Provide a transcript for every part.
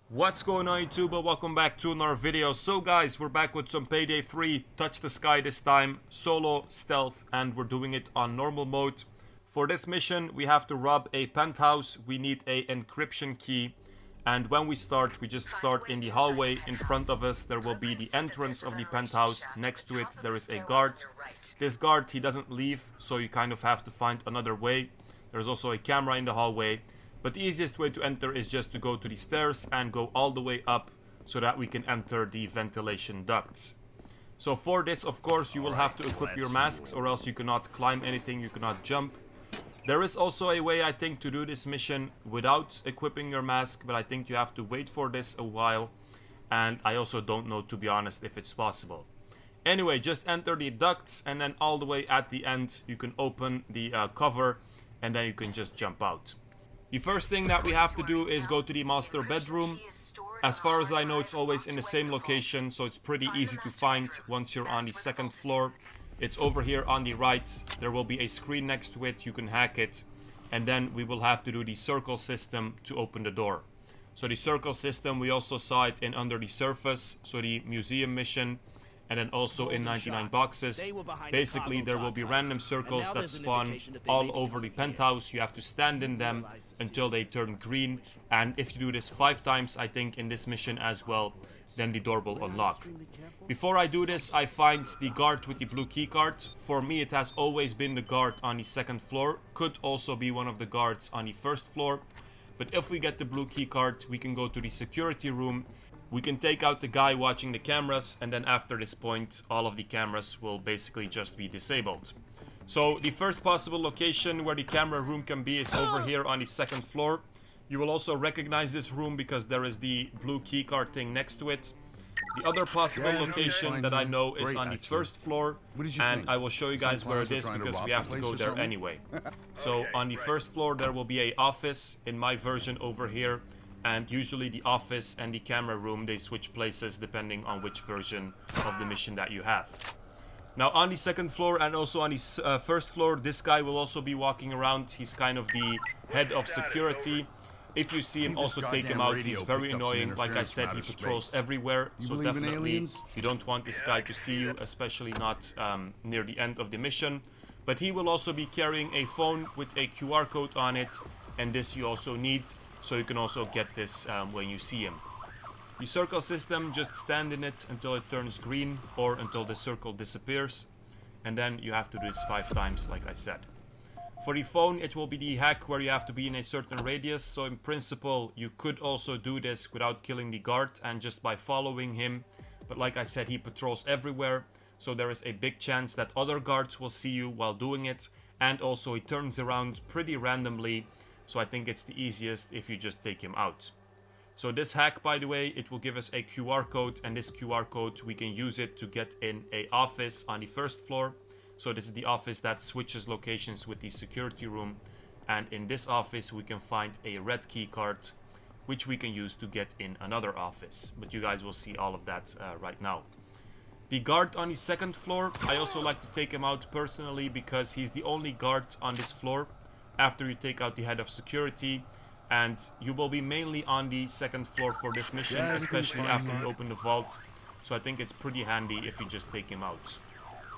What's going on YouTube? Welcome back to another video. So guys, we're back with some Payday 3, Touch the Sky this time, solo, stealth, and we're doing it on normal mode. For this mission, we have to rob a penthouse. We need a encryption key. And when we start, we just start in the hallway. In front of us, there will be the entrance of the penthouse. Next to it, there is a guard. This guard, he doesn't leave, so you kind of have to find another way. There's also a camera in the hallway. But the easiest way to enter is just to go to the stairs and go all the way up so that we can enter the ventilation ducts. So for this, of course, you will have to equip your masks or else you cannot climb anything, you cannot jump. There is also a way, I think, to do this mission without equipping your mask, but I think you have to wait for this a while. And I also don't know, to be honest, if it's possible. Anyway, just enter the ducts and then all the way at the end you can open the cover and then you can just jump out. The first thing that we have to do is go to the master bedroom. As far as I know, it's always in the same location, so it's pretty easy to find once you're on the second floor. It's over here on the right. There will be a screen next to it, you can hack it. And then we will have to do the circle system to open the door. So the circle system, we also saw it in Under the Surface, so the museum mission. And then also in 99 boxes. Basically, there will be random circles that spawn all over the penthouse. You have to stand in them until they turn green. And if you do this 5 times, I think, in this mission as well, then the door will unlock. Before I do this, I find the guard with the blue keycard. For me, it has always been the guard on the second floor. Could also be one of the guards on the first floor. But if we get the blue keycard, we can go to the security room. We can take out the guy watching the cameras, and then after this point, all of the cameras will basically just be disabled. So the first possible location where the camera room can be is over here on the second floor. You will also recognize this room because there is the blue keycard thing next to it. The other possible location that I know is on the first floor, and I will show you guys where it is because we have to go there anyway. So on the first floor there will be an office in my version over here. And usually the office and the camera room, they switch places depending on which version of the mission that you have. Now on the second floor and also on the first floor, this guy will also be walking around. He's kind of the head of security. If you see him, also take him out. He's very annoying. Like I said, he patrols everywhere. So definitely you don't want this guy to see you, especially not near the end of the mission. But he will also be carrying a phone with a QR code on it. And this you also need. So you can also get this when you see him. The circle system, just stand in it until it turns green or until the circle disappears. And then you have to do this 5 times like I said. For the phone, it will be the hack where you have to be in a certain radius. So in principle, you could also do this without killing the guard and just by following him. But like I said, he patrols everywhere. So there is a big chance that other guards will see you while doing it. And also he turns around pretty randomly. So I think it's the easiest if you just take him out. So this hack, by the way, it will give us a QR code. And this QR code, we can use it to get in a office on the first floor. So this is the office that switches locations with the security room. And in this office, we can find a red key card, which we can use to get in another office. But you guys will see all of that right now. The guard on the second floor, I also like to take him out personally because he's the only guard on this floor. After you take out the head of security, and you will be mainly on the second floor for this mission, especially after you open the vault. So I think it's pretty handy if you just take him out.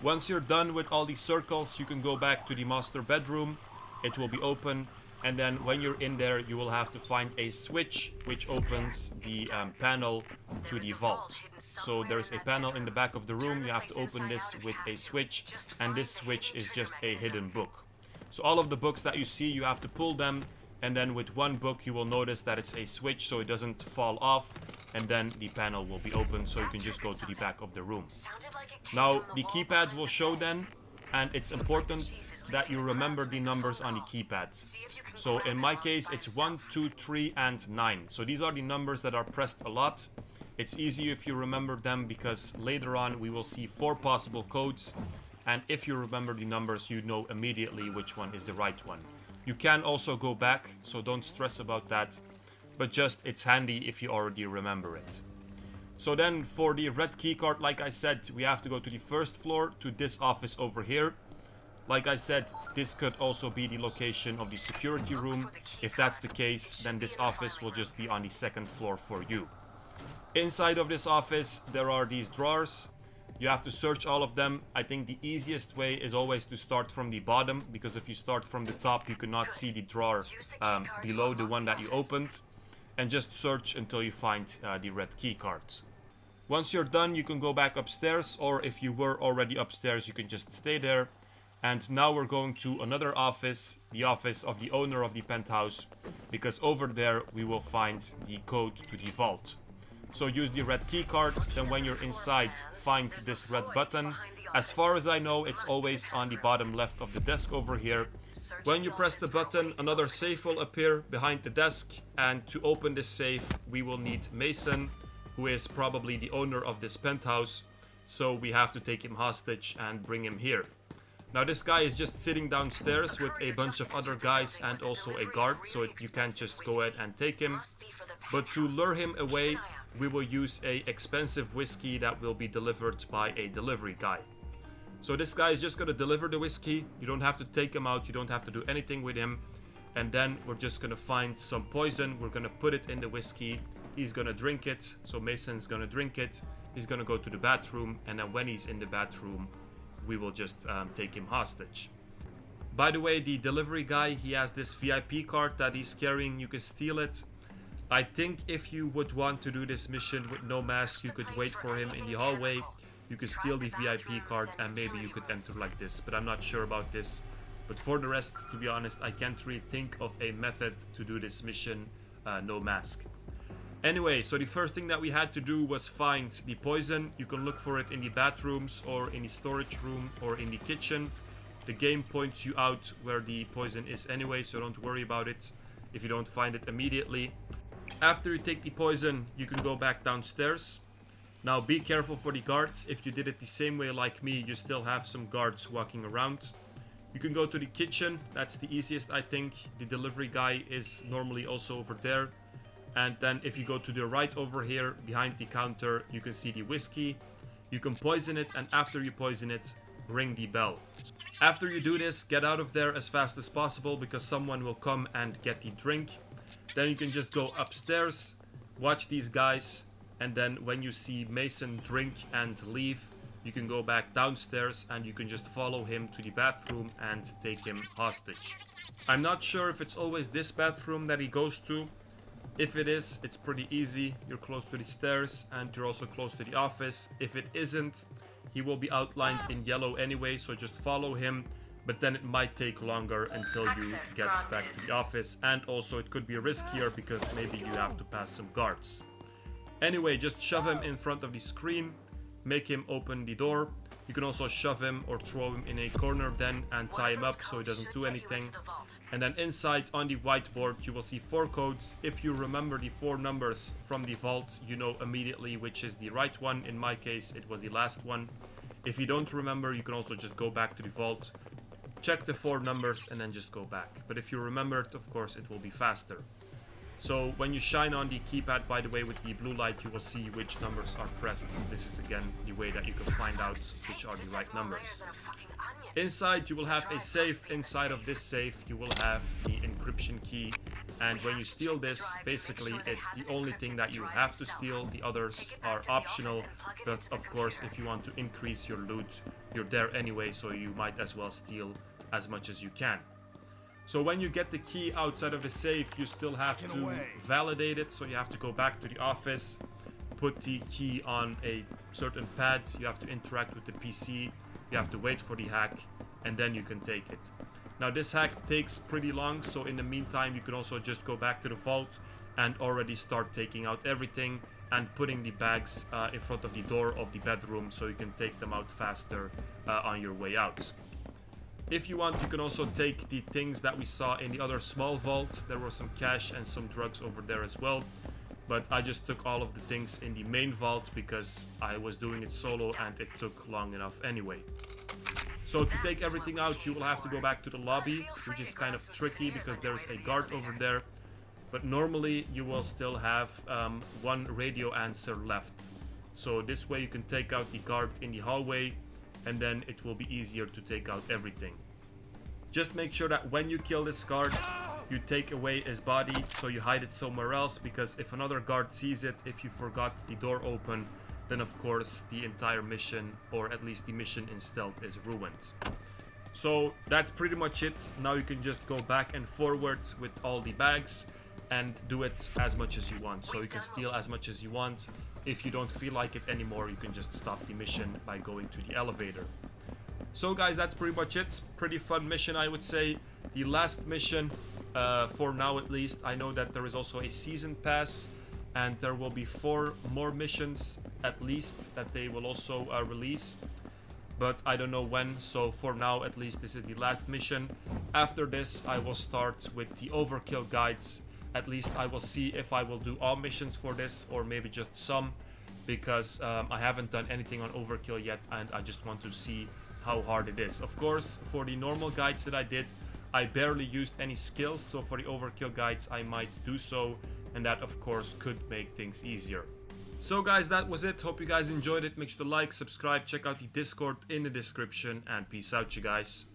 Once you're done with all these circles, you can go back to the master bedroom. It will be open, and then when you're in there, you will have to find a switch which opens the panel to the vault. So there's a panel in the back of the room. You have to open this with a switch, and this switch is just a hidden book. So all of the books that you see, you have to pull them, and then with one book you will notice that it's a switch so it doesn't fall off, and then the panel will be open so you can just go to the back of the room. Now the keypad will show then, and it's important that you remember the numbers on the keypads. So in my case it's 1, 2, 3 and 9. So these are the numbers that are pressed a lot. It's easy if you remember them because later on we will see 4 possible codes. And if you remember the numbers, you know immediately which one is the right one. You can also go back, so don't stress about that. But just, it's handy if you already remember it. So then, for the red keycard, like I said, we have to go to the first floor, to this office over here. Like I said, this could also be the location of the security room. If that's the case, then this office will just be on the second floor for you. Inside of this office, there are these drawers. You have to search all of them. I think the easiest way is always to start from the bottom, because if you start from the top, you cannot see the drawer below the one that you opened. And just search until you find the red key cards. Once you're done, you can go back upstairs, or if you were already upstairs, you can just stay there. And now we're going to another office, the office of the owner of the penthouse, because over there we will find the code to the vault. So use the red key card, then when you're inside, find this red button. As far as I know, it's always on the bottom left of the desk over here. When you press the button, another safe will appear behind the desk, and to open this safe, we will need Mason, who is probably the owner of this penthouse. So we have to take him hostage and bring him here. Now this guy is just sitting downstairs with a bunch of other guys and also a guard, so you can't just go ahead and take him. But to lure him away, we will use a expensive whiskey that will be delivered by a delivery guy. So this guy is just going to deliver the whiskey. You don't have to take him out, you don't have to do anything with him. And then we're just going to find some poison, we're going to put it in the whiskey. He's going to drink it, so Mason's going to drink it. He's going to go to the bathroom, and then when he's in the bathroom, we will just take him hostage. By the way, the delivery guy, he has this VIP card that he's carrying. You can steal it. I think if you would want to do this mission with no mask, you could wait for him in the hallway. You could steal the VIP card and maybe you could enter like this, but I'm not sure about this. But for the rest, to be honest, I can't really think of a method to do this mission no mask. Anyway, so the first thing that we had to do was find the poison. You can look for it in the bathrooms or in the storage room or in the kitchen. The game points you out where the poison is anyway, so don't worry about it if you don't find it immediately. After you take the poison, you can go back downstairs. Now be careful for the guards. If you did it the same way like me, you still have some guards walking around. You can go to the kitchen. That's the easiest, I think. The delivery guy is normally also over there. And then if you go to the right over here, behind the counter, you can see the whiskey. You can poison it, and after you poison it, ring the bell. After you do this, get out of there as fast as possible, because someone will come and get the drink. Then you can just go upstairs, watch these guys, and then when you see Mason drink and leave, you can go back downstairs and you can just follow him to the bathroom and take him hostage. I'm not sure if it's always this bathroom that he goes to. If it is, it's pretty easy. You're close to the stairs and you're also close to the office. If it isn't, he will be outlined in yellow anyway, so just follow him. But then it might take longer until you get back to the office. And also it could be riskier because maybe you have to pass some guards. Anyway, just shove him in front of the screen. Make him open the door. You can also shove him or throw him in a corner then and tie him up so he doesn't do anything. And then inside on the whiteboard you will see 4 codes. If you remember the 4 numbers from the vault, you know immediately which is the right one. In my case, it was the last one. If you don't remember, you can also just go back to the vault, check the 4 numbers and then just go back. But if you remembered, of course, it will be faster. So when you shine on the keypad, by the way, with the blue light, you will see which numbers are pressed. This is again the way that you can find out which are the right numbers. Inside you will have a safe. Inside of this safe you will have the encryption key. And when you steal this, basically it's the only thing that you have to steal. The others are optional. But of course, if you want to increase your loot, you're there anyway, so you might as well steal as much as you can. So when you get the key outside of the safe, you still have to validate it. So you have to go back to the office, put the key on a certain pad. You have to interact with the PC. You have to wait for the hack, and then you can take it. Now this hack takes pretty long, so in the meantime you can also just go back to the vault and already start taking out everything and putting the bags in front of the door of the bedroom so you can take them out faster on your way out. If you want, you can also take the things that we saw in the other small vault. There was some cash and some drugs over there as well. But I just took all of the things in the main vault because I was doing it solo and it took long enough anyway. So to take everything out, you will have to go back to the lobby, which is kind of tricky because there's a guard over there. But normally you will still have 1 radio answer left. So this way you can take out the guard in the hallway, and then it will be easier to take out everything. Just make sure that when you kill this guard, you take away his body, so you hide it somewhere else, because if another guard sees it, if you forgot the door open, then of course the entire mission, or at least the mission in stealth, is ruined. So that's pretty much it. Now you can just go back and forward with all the bags and do it as much as you want. So you can steal as much as you want. If you don't feel like it anymore, you can just stop the mission by going to the elevator. So guys, that's pretty much it. Pretty fun mission, I would say. The last mission, for now at least. I know that there is also a season pass, and there will be 4 more missions at least that they will also release, but I don't know when. So for now at least, this is the last mission. After this, I will start with the overkill guides. At least I will see if I will do all missions for this, or maybe just some, because I haven't done anything on overkill yet, and I just want to see how hard it is. Of course, for the normal guides that I did, I barely used any skills, so for the overkill guides I might do so, and that of course could make things easier. So guys, that was it. Hope you guys enjoyed it. Make sure to like, subscribe, check out the Discord in the description, and peace out, you guys.